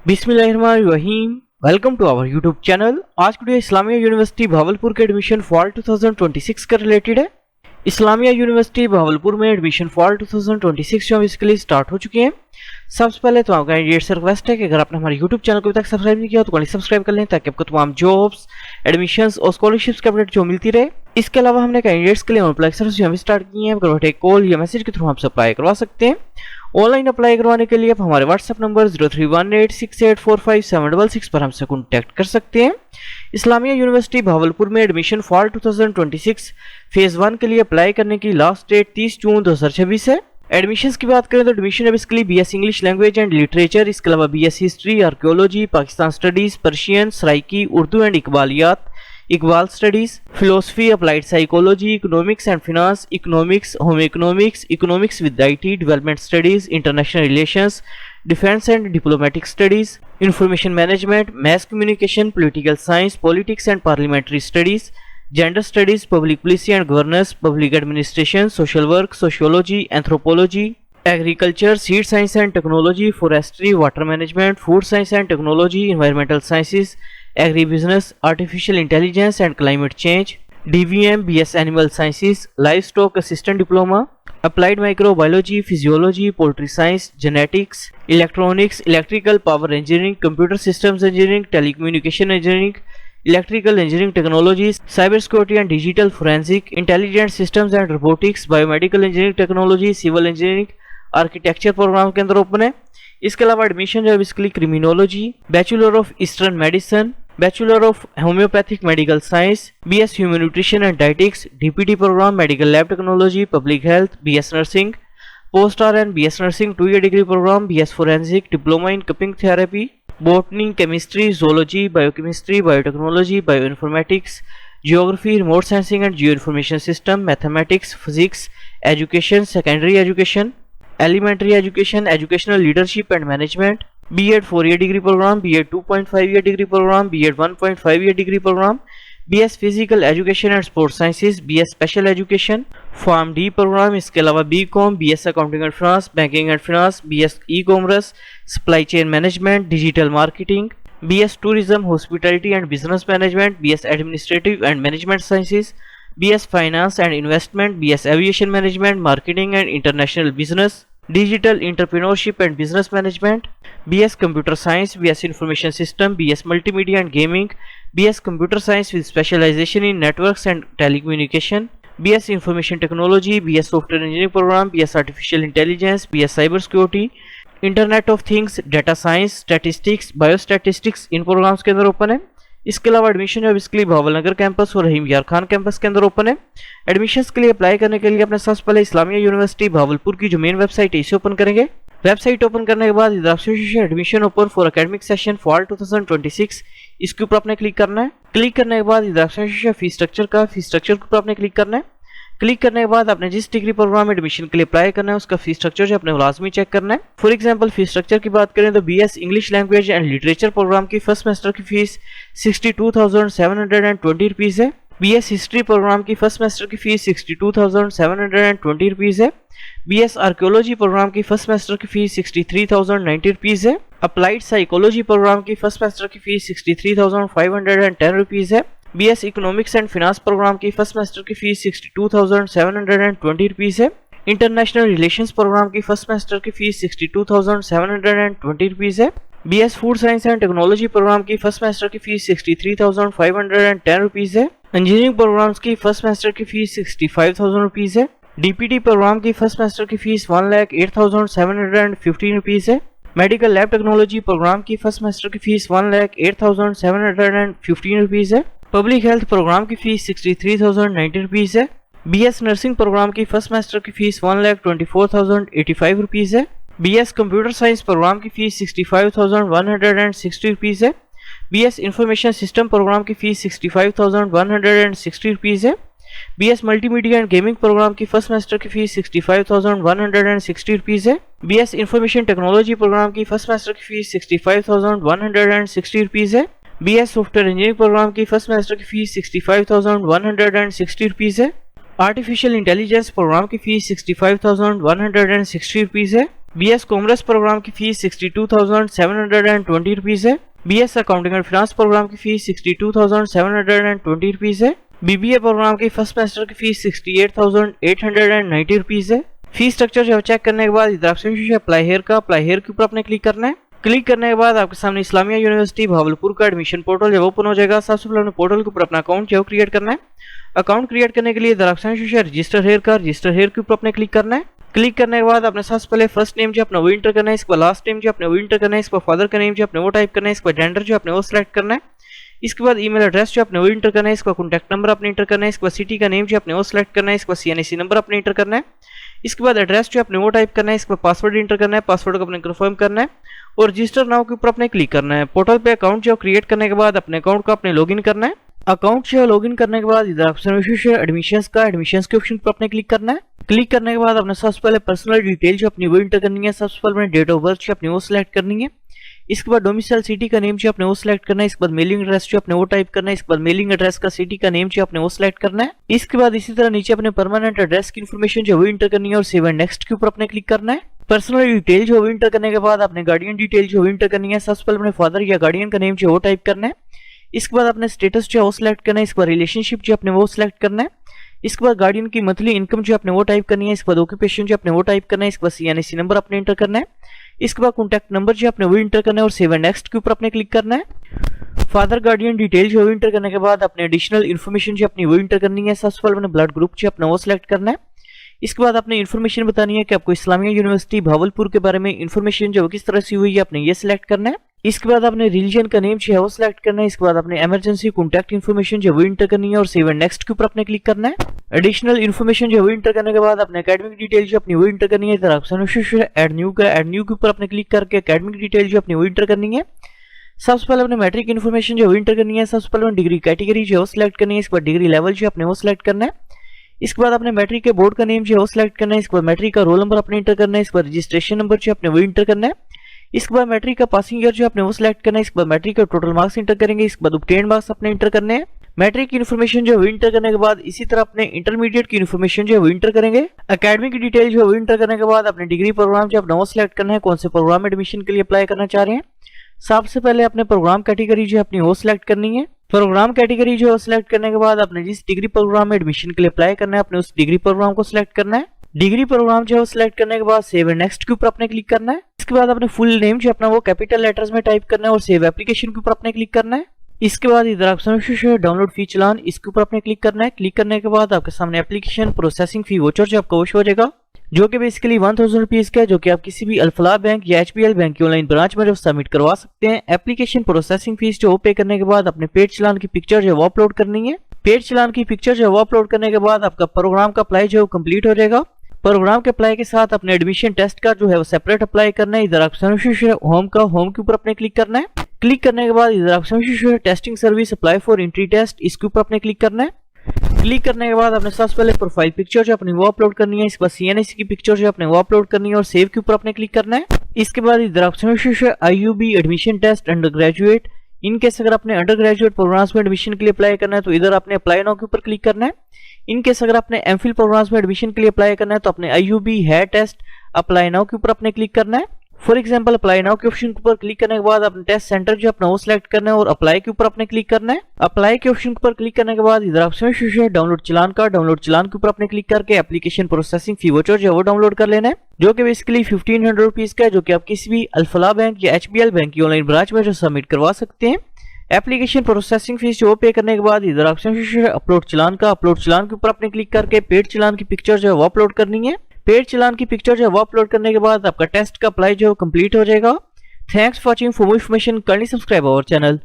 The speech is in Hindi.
बिस्मिल्लाहिर्रहमानिर्रहीम। Welcome to our YouTube channel. आज की वीडियो इस्लामिया यूनिवर्सिटी भावलपुर के एडमिशन फॉल 2026 का रिलेटेड है। इस्लामिया यूनिवर्सिटी भावलपुर में एडमिशन फॉल 2026 जो बेसिकली स्टार्ट हो चुके हैं। सबसे पहले तो आपका कैंडिडेट से रिक्वेस्ट है कि अगर आपने हमारे यूट्यूब चैनल को अभी तक सब्सक्राइब नहीं किया तो सब्सक्राइब कर लें ताकि आपको तमाम जॉब्स, एडमिशंस और स्कॉलरशिप्स के अपडेट जो मिलती रहे। इसके अलावा हमने कैंडिडेट्स के लिए अप्लाई सर्विस भी स्टार्ट की है। अगर कॉल या मैसेज के थ्रू हमसे अप्लाई करवा सकते हैं। ऑनलाइन अप्लाई करवाने के लिए आप हमारे व्हाट्सएप नंबर 0318684576 पर हमसे कॉन्टैक्ट कर सकते हैं। इस्लामिया यूनिवर्सिटी भावलपुर में एडमिशन फॉल 2026 फेज 1 के लिए अप्लाई करने की लास्ट डेट 30 जून 2026 है। एडमिशंस की बात करें तो एडमिशन है basically BS English language and literature, इसके अलावा BS history, archaeology, Pakistan studies, Persian, Saraiki, Urdu and Iqbaliyat, Iqbal studies, philosophy, applied psychology, economics and finance, economics, home economics, economics with IT, development studies, international relations, defence and diplomatic studies, information management, mass communication, political science, politics and parliamentary studies, gender studies, public policy and governance, public administration, social work, sociology, anthropology, agriculture, seed science and technology, forestry, water management, food science and technology, environmental sciences, agri business, artificial intelligence and climate change, DVM, BS animal sciences, livestock assistant diploma, applied microbiology, physiology, poultry science, genetics, electronics, electrical power engineering, computer systems engineering, telecommunication engineering, electrical engineering technology, cyber security and digital forensic, intelligent systems and robotics, biomedical engineering technology, civil engineering, architecture programme के अंदर ओपन है। इसके अलावा एडमिशन जो है basically criminology, bachelor of eastern medicine, bachelor of homoeopathic medical science, BS human nutrition and dietetics, DPT programme, medical lab technology, public health, BS nursing, post R and BS nursing 2 year degree programme, BS forensic, diploma in cupping therapy, botany, chemistry, zoology, biochemistry, biotechnology, bioinformatics, geography, remote sensing and geo information system, mathematics, physics, education, secondary education, elementary education, educational leadership and management, BEd 4 year degree programme, BEd 2.5 year degree programme, BEd 1.5 year degree programme, BS physical education and sports sciences, BS special education, pharm D programme, इसके अलावा BCom, BS accounting and finance, banking and finance, BS e commerce, supply chain management, digital marketing, BS tourism, hospitality and business management, BS administrative and management sciences, BS finance and investment, BS aviation management, marketing and international business, digital entrepreneurship and business management, BS computer science, BS information system, BS multimedia and gaming, BS computer science with specialisation in networks and telecommunication, BS information technology, BS software engineering programme, BS artificial intelligence, BS cyber security, internet of things, data science, statistics, biostatistics इन प्रोग्राम्स के अंदर ओपन है। इसके अलावा एडमिशन है बेसिकली भावलनगर कैंपस और रहीम यार खान कैंपस के अंदर ओपन है। एडमिशंस के लिए अप्लाई करने के लिए अपने सबसे पहले इस्लामिया यूनिवर्सिटी भावलपुर की जो मेन वेबसाइट है इसे ओपन करेंगे। वेबसाइट ओपन करने के बाद इधर admission open for academic session fall 2026 इसके ऊपर आपने क्लिक करना है। क्लिक करने के बाद इधर फी स्ट्रक्चर के ऊपर आपने क्लिक करना है। क्लिक करने के बाद आपने जिस डिग्री प्रोग्राम में एडमिशन के लिए अप्लाई करना है उसका फी स्ट्रक्चर जो अपने लाजमी चेक करना है। फॉर एग्जांपल फी स्ट्रक्चर की बात करें तो BS English language and literature programme की फर्स्ट सेमेस्टर की फीस 62,720 रुपीज है। बीएस हिस्ट्री प्रोग्राम की फर्स्ट सेमेस्टर की फीस 62,720 रुपीज है। बीएस आर्कियोलॉजी प्रोग्राम की फर्स्ट सेमेस्टर की फीस 63,090 रुपीज है। अप्लाइड साइकोलॉजी प्रोग्राम की फर्स्ट सेमेस्टर की फीस 63,510 रुपीज है। BS economics and finance programme की फर्स्ट सेमेस्टर की फीस 62,720 रुपीज है। इंटरनेशनल रिलेशंस प्रोग्राम की फर्स्ट सेमेस्टर की फीस 62,720 रुपीज है। BS food science and technology programme की फर्स्ट सेमेस्टर की फीस 63,510 रुपीज है। इंजीनियरिंग प्रोग्राम्स की फर्स्ट सेमेस्टर की फीस 65,000 रुपीज है। डीपीटी प्रोग्राम की फर्स्ट सेमेस्टर की फीस 1,08,715 रुपीज है। मेडिकल लैब टेक्नोलॉजी प्रोग्राम की फर्स्ट सेमेस्टर की फीस 1,08,715 रुपीज है। पब्लिक हेल्थ प्रोग्राम की फीस 63,090 रुपीज है। बीएस नर्सिंग प्रोग्राम की फर्स्ट सेमेस्टर की फीस 1,24,085 रुपीज है। बीएस कंप्यूटर साइंस प्रोग्राम की फीस 65,160 रुपीज है। बीएस इंफॉर्मेशन सिस्टम प्रोग्राम की फीस 65,160 रुपीज है। BS multimedia and gaming programme की फर्स्ट सेमेस्टर की फीस 65,160 रुपीज है। बीएस इंफॉर्मेशन टेक्नोलॉजी प्रोग्राम की फर्स्ट सेमेस्टर की फीस 65,160 रुपीज है। बीएस सॉफ्टवेयर इंजीनियरिंग प्रोग्राम की फर्स्ट सेमेस्टर की फीस 65,160 रुपीज है। आर्टिफिशियल इंटेलिजेंस प्रोग्राम की फीस 65,160 रुपीज है। BS कॉमर्स प्रोग्राम की फीस 62,720 रुपीज है। BS accounting and finance programme की फीस 62,720 रुपीज है। BBA प्रोग्राम की फर्स्ट सेमेस्टर की फीस 68,890 रुपीज है। फीस स्ट्रक्चर जो चेक करने के बाद इधर ऑप्शन अप्लाई हेयर के ऊपर आपने क्लिक करना है। क्लिक करने के बाद आपके सामने इस्लामिया यूनिवर्सिटी भावलपुर का एडमिशन पोर्टल जो ओपन हो जाएगा। सबसे पहले पोर्टल के ऊपर अपना अकाउंट जो क्रिएट करना है। अकाउंट क्रिएट करने के लिए इधर ऑप्शन रजिस्टर हेयर के ऊपर आपने क्लिक करना है। क्लिक करने के बाद आपने सबसे पहले फर्स्ट नेम जो अपना वो इंटर करना है, इसके बाद लास्ट नेम जो अपने वो इंटर करना है, इसके बाद फादर का नेम जो अपने वो टाइप करना है, इसके बाद जेंडर जो अपने वो सिलेक्ट करना है, इसके बाद ईमेल एड्रेस जो अपने वो इंटर करना है, इसका कॉन्टैक्ट नंबर अपने इंटर करना है, इसके बाद सिटी का नेम जो अपने वो सिलेक्ट करना है, इसके बाद CNIC नंबर अपने इंटर करना है, इसके बाद एड्रेस जो अपने वो टाइप करना है, इसके बाद पासवर्ड इंटर करना है, पासवर्ड को अपने कंफर्म करना है और रजिस्टर नाउ के ऊपर अपने क्लिक करना है। पोर्टल पे अकाउंट जो क्रिएट करने के बाद अपने अकाउंट को अपने लॉगिन करना है। अकाउंट से लॉगिन करने के बाद इधर ऑप्शन एडमिशंस के ऑप्शन पर अपने क्लिक करना है। क्लिक करने के बाद अपने सबसे पहले पर्सनल डिटेल जो अपनी वो इंटर करनी है। सबसे पहले डेट ऑफ बर्थ जो अपनी वो सिलेक्ट करनी है, इसके बाद डोमिसाइल सिटी का नेम जो अपने वो सिलेक्ट करना है, इसके बाद मेलिंग एड्रेस जो अपने वो टाइप करना है, इसके बाद मेलिंग एड्रेस का सिटी का नेम जो अपने वो सिलेक्ट करना है। इसके बाद इसी तरह नीचे अपने परमानेंट एड्रेस की इन्फॉर्मेशन जो वो इंटर करनी है और सेव एंड नेक्स्ट के ऊपर अपने क्लिक करना है। पर्सनल डिटेल जो वो इंटर करने के बाद अपने गार्डियन डिटेल जो वो इंटर करनी है। सबसे पहले अपने फादर या गार्डियन का नेम जो वो टाइप करना है, इसके बाद अपने स्टेटस जो वो सिलेक्ट करना है, इसके बाद रिलेशनशिप जो अपने वो सिलेक्ट करना है, इसके बाद गार्डियन की मंथली इनकम जो अपने वो टाइप करनी है, इसके बाद ऑक्यूपेशन जो अपने वो टाइप करना है, इसके बाद CNIC नंबर अपने इंटर करना है, इसके बाद कॉन्टैक्ट नंबर जो अपने वो इंटर करना है और सेव एंड नेक्स्ट के ऊपर अपने क्लिक करना है। फादर गार्डियन डिटेल जो इंटर करने के बाद अपने एडिशनल इन्फॉर्मेशन जो अपनी वो इंटर करनी है। सबसे पहले अपने ब्लड ग्रुप जो अपना वो सिलेक्ट करना है, इसके बाद आपने इन्फॉर्मेशन बतानी है कि आपको इस्लामिया यूनिवर्सिटी भावलपुर के बारे में इन्फॉर्मेशन जो किस तरह से हुई है आपने ये सिलेक्ट करना है। इसके बाद आपने रिलीजन का नेम जो है वो सिलेक्ट करना है, इसके बाद आपने इमरजेंसी कॉन्टैक्ट इन्फॉर्मेशन जो वो इंटर करनी है और सेव एंड नेक्स्ट के ऊपर अपने क्लिक करना है। एडिशनल इन्फॉर्मेशन जो वो इंटर करने के बाद अपने एकेडमिक डिटेल जो अपनी वो इंटर करनी है। इधर ऑप्शन ऐड न्यू के ऊपर अपने क्लिक करके एकेडमिक डिटेल जो अपनी वो इंटर करनी है। सबसे पहले अपने मैट्रिक इन्फॉर्मेशन जो वो इंटर करनी है। सबसे पहले डिग्री कैटेगरी जो सिलेक्ट करनी है, इसके बाद डिग्री लेवल जो अपने वो सिलेक्ट करना है, इसके बाद अपने मैट्रिक के बोर्ड का नेम जो है वो सिलेक्ट करना है, इसके बाद मैट्रिक का रोल नंबर अपने इंटर करना है, इसके बाद रजिस्ट्रेशन नंबर जो अपने वो इंटर करना है, इसके बाद मैट्रिक का पासिंग ईयर जो अपने वो सिलेक्ट करना है, इसके बाद मैट्रिक का टोटल मार्क्स इंटर करेंगे, इसके बाद ऑब्टेन्ड मार्क्स अपने इंटर करने हैं। मैट्रिक की इन्फॉर्मेशन जो है वो इंटर करने के बाद इसी तरह अपने इंटरमीडिएट की इन्फॉर्मेशन जो है वो इंटर करेंगे। एकेडमिक की डिटेल जो है वो इंटर करने के बाद अपने डिग्री प्रोग्राम जो अपना वो सिलेक्ट करना है, कौन से प्रोग्राम एडमिशन के लिए अप्लाई करना चाह रहे हैं। सबसे पहले अपने प्रोग्राम कैटेगरी जो अपनी वो सिलेक्ट करनी है। प्रोग्राम कैटेगरी जो सिलेक्ट करने के बाद आपने जिस डिग्री प्रोग्राम में एडमिशन के लिए अप्लाई करना है, अपने उस डिग्री प्रोग्राम को सिलेक्ट करना है। डिग्री प्रोग्राम जो है सिलेक्ट करने के बाद सेव एंड नेक्स्ट के ऊपर अपने क्लिक करना है। इसके बाद अपने फुल नेम जो अपना वो कैपिटल लेटर्स में टाइप करना है और सेव एप्लीकेशन के ऊपर अपने क्लिक करना है। इसके बाद इधर ऑप्शन डाउनलोड फी चालान, इसके ऊपर अपने क्लिक करना है। क्लिक करने के बाद आपके सामने एप्लीकेशन प्रोसेसिंग फी वाउचर जो आपका वॉश हो जाएगा, जो कि बेसिकली 1000 रुपीज का है, जो कि आप किसी भी अल्फलाह बैंक या HBL बैंक की ऑनलाइन ब्रांच में जो सबमिट करवा सकते हैं। एप्लीकेशन प्रोसेसिंग फीस जो पे करने के बाद अपने पेड चालान की पिक्चर जो वो अपलोड करनी है। पेड चालान की पिक्चर जो वो अपलोड करने के बाद आपका प्रोग्राम का अप्लाई जो कंप्लीट हो जाएगा। प्रोग्राम के अप्लाई के साथ अपने एडमिशन टेस्ट का जो है वो सेपरेट अप्लाई करना है। इधर ऑप्शन होम के ऊपर अपने क्लिक करना है। क्लिक करने के बाद इधर option testing service apply for entry test, इसके ऊपर अपने क्लिक करना है। क्लिक करने के बाद अपने सबसे पहले प्रोफाइल पिक्चर जो अपनी वो अपलोड करनी है, इसके बाद CNIC की पिक्चर जो अपने वो अपलोड करनी है और सेव के ऊपर अपने क्लिक करना है। इसके बाद इधर option IUB admission test undergraduate, in case अगर अपने अंडर ग्रेजुएट प्रोग्राम्स में एडमिशन के लिए अप्लाई करना है तो इधर अपने अप्लाई नाउ के ऊपर क्लिक करना है। इनकेस अगर अपने MPhil प्रोग्राम्स में एडमिशन के लिए अप्लाई करना है तो अपने IUB है टेस्ट अप्लाई नाउ के ऊपर अपने क्लिक करना है। फॉर एग्जांपल अप्लाई नाउ के ऑप्शन के ऊपर क्लिक करने के बाद अपने टेस्ट सेंटर जो अपना वो सिलेक्ट करना है और अप्लाई के ऊपर अपने क्लिक करना है। अप्लाई के ऑप्शन के ऊपर क्लिक करने के बाद इधर ऑप्शन डाउनलोड चालान के ऊपर अपने क्लिक करके एप्लीकेशन प्रोसेसिंग फी वाउचर जो वो डाउनलोड कर लेना है, जो कि बेसिकली 1500 रुपीज का है, जो कि आप किसी भी अल्फलाह बैंक या HBL बैंक की ऑनलाइन ब्रांच में जो सबमिट करवा सकते हैं। एप्लीकेशन प्रोसेसिंग फीस जो पे करने के बाद इधर ऑप्शन अपलोड चालान के ऊपर अपने क्लिक करके पेड चालान की पिक्चर जो वो अपलोड करनी है। पेड चालान की पिक्चर जो वो अपलोड करने के बाद आपका टेस्ट का अप्लाई जो कंप्लीट हो जाएगा। Thanks for watching. For more information kindly subscribe our channel.